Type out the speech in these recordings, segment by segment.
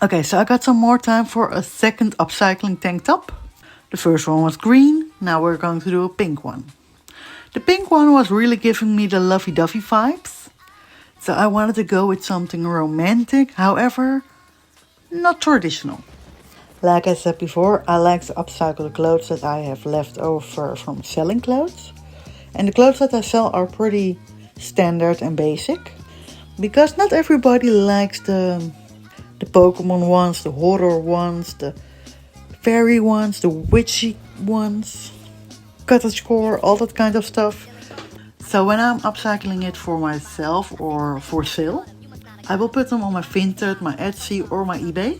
Okay, so I got some more time for a second upcycling tank top. The first one was green, now we're going to do a pink one. The pink one was really giving me the lovey-dovey vibes. So I wanted to go with something romantic, however, not traditional. Like I said before, I like to upcycle the clothes that I have left over from selling clothes. And the clothes that I sell are pretty standard and basic. Because not everybody likes the Pokemon ones, the horror ones, the fairy ones, the witchy ones, cottagecore, all that kind of stuff. So when I'm upcycling it for myself or for sale, I will put them on my Vinted, my Etsy or my eBay.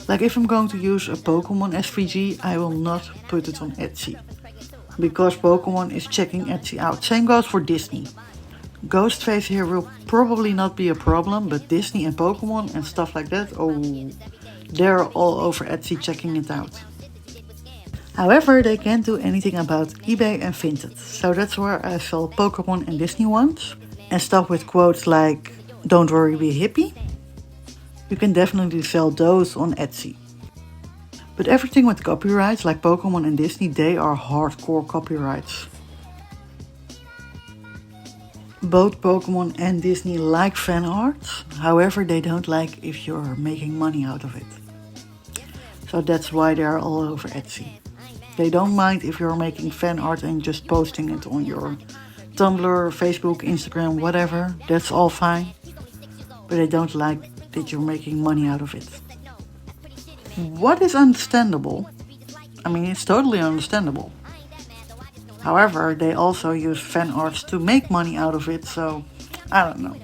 Like if I'm going to use a Pokemon SVG, I will not put it on Etsy. Because Pokemon is checking Etsy out. Same goes for Disney. Ghostface here will probably not be a problem, but Disney and Pokemon and stuff like that, oh, they're all over Etsy checking it out. However, they can't do anything about eBay and Vinted, so that's where I sell Pokemon and Disney ones. And stuff with quotes like, "Don't worry, be a hippie." You can definitely sell those on Etsy. But everything with copyrights, like Pokemon and Disney, they are hardcore copyrights. Both Pokemon and Disney like fan art, however they don't like if you're making money out of it. So that's why they're all over Etsy. They don't mind if you're making fan art and just posting it on your Tumblr, Facebook, Instagram, whatever. That's all fine. But they don't like that you're making money out of it. What is understandable? I mean, it's totally understandable. However, they also use fan arts to make money out of it, so I don't know.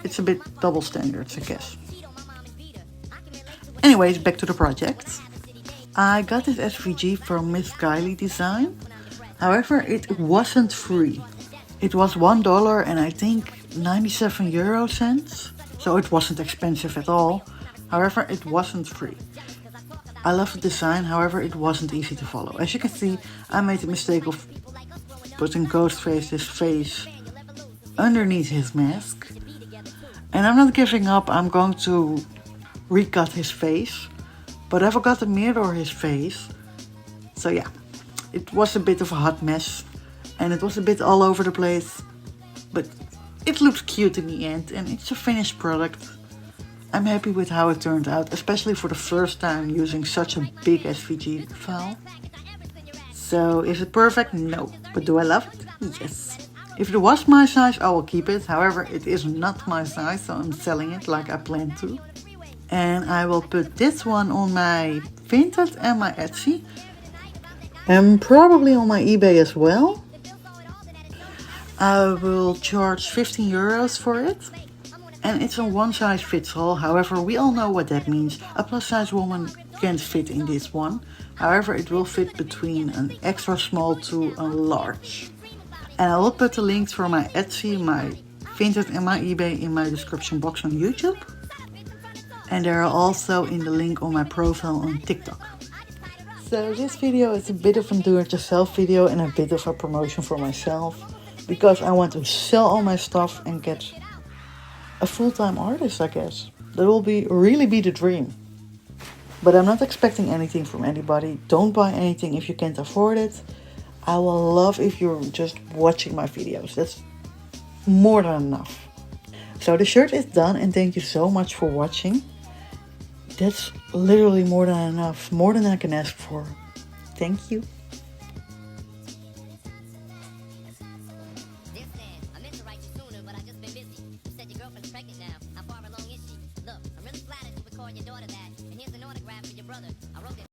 It's a bit double standards, I guess. Anyways, back to the project. I got this SVG from Miss Kylie Design. However, it wasn't free. It was $1 and I think 97 euro cents. So it wasn't expensive at all. However, it wasn't free. I love the design, however, it wasn't easy to follow. As you can see, I made the mistake of putting Ghostface's face underneath his mask. And I'm not giving up, I'm going to recut his face. But I forgot to mirror his face. So yeah, it was a bit of a hot mess. And it was a bit all over the place. But it looks cute in the end and it's a finished product. I'm happy with how it turned out, especially for the first time using such a big SVG file. So is it perfect? No. But do I love it? Yes. If it was my size, I will keep it. However, it is not my size, so I'm selling it like I planned to. And I will put this one on my Vinted and my Etsy. And probably on my eBay as well. I will charge 15 euros for it. And it's a one size fits all. However, we all know what that means. A plus size woman can't fit in this one. However, it will fit between an extra small to a large. And I will put the links for my Etsy, my Vinted and my eBay in my description box on YouTube. And they are also in the link on my profile on TikTok. So this video is a bit of a do-it-yourself video and a bit of a promotion for myself. Because I want to sell all my stuff and get a full-time artist, I guess. That will really be the dream. But I'm not expecting anything from anybody. Don't buy anything if you can't afford it. I will love if you're just watching my videos. That's more than enough. So the shirt is done and thank you so much for watching. That's literally more than enough. More than I can ask for. Thank you.